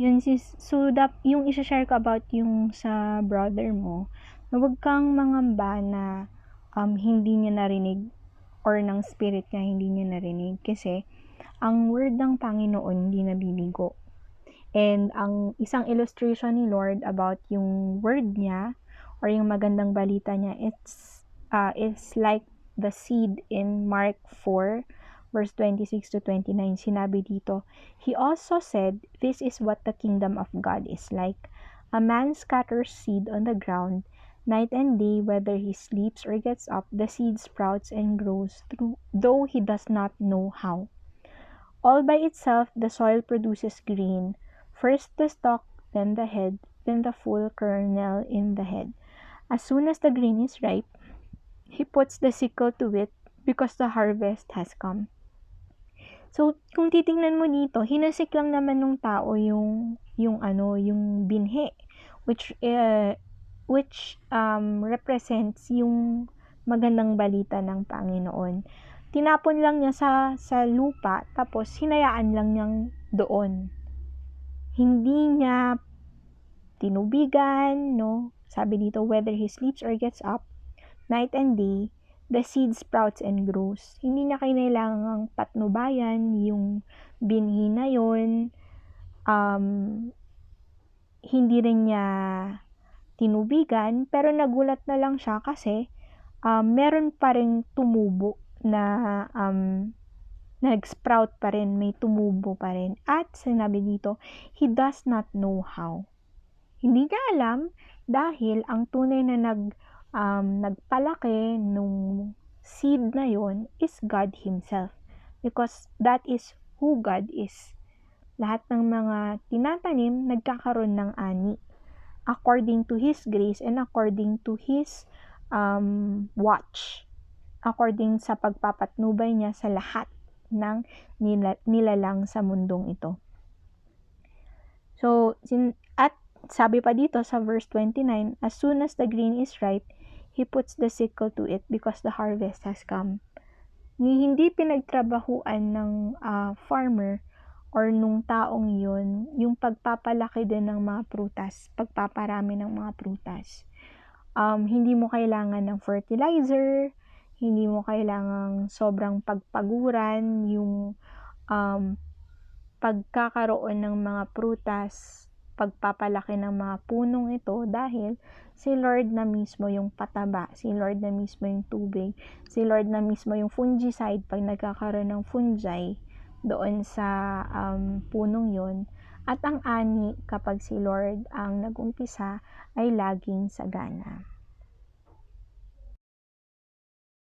Yun sis, so yung i-share ko about yung sa brother mo, na huwag kang mangamba na hindi niya narinig or ng spirit niya hindi niya narinig, kasi ang word ng Panginoon hindi naliligo. And ang isang illustration ni Lord about yung word niya or yung magandang balita niya, it's like the seed in Mark 4 verse 26 to 29. Sinabi dito, He also said, this is what the kingdom of God is like. A man scatters seed on the ground, night and day, whether he sleeps or gets up, the seed sprouts and grows, though he does not know how. All by itself, the soil produces green, first the stalk, then the head, then the full kernel in the head. As soon as the grain is ripe, he puts the sickle to it, because the harvest has come. So, kung titingnan mo dito, hinasik lang naman nung tao yung binhi, which represents yung magandang balita ng Panginoon. Tinapon lang niya sa lupa, tapos hinayaan lang niyang doon. Hindi niya tinubigan, no? Sabi dito, whether he sleeps or gets up, night and day, the seed sprouts and grows. Hindi niya kailangang patnubayan yung binhi na yun. Hindi rin niya tinubigan, pero nagulat na lang siya kasi meron pa rin tumubo na nag-sprout pa rin, may tumubo pa rin. At sinabi dito, he does not know how. Hindi niya alam dahil ang tunay na nagpalaki nung seed na yon is God Himself, because that is who God is. Lahat ng mga tinatanim nagkakaroon ng ani according to His grace and according to His watch, according sa pagpapatnubay niya sa lahat ng nilalang sa mundong ito. So, at sabi pa dito sa verse 29, as soon as the grain is ripe, he puts the sickle to it, because the harvest has come. Hindi pinagtrabahuan ng farmer or nung taong yun, yung pagpapalaki din ng mga prutas, pagpaparami ng mga prutas. Hindi mo kailangan ng fertilizer, hindi mo kailangang sobrang pagpaguran yung pagkakaroon ng mga prutas, pagpapalaki ng mga punong ito, dahil si Lord na mismo yung pataba, si Lord na mismo yung tubig, si Lord na mismo yung fungicide pag nagkakaroon ng fungi doon sa punong yon. At ang ani kapag si Lord ang nag-umpisa ay laging sagana.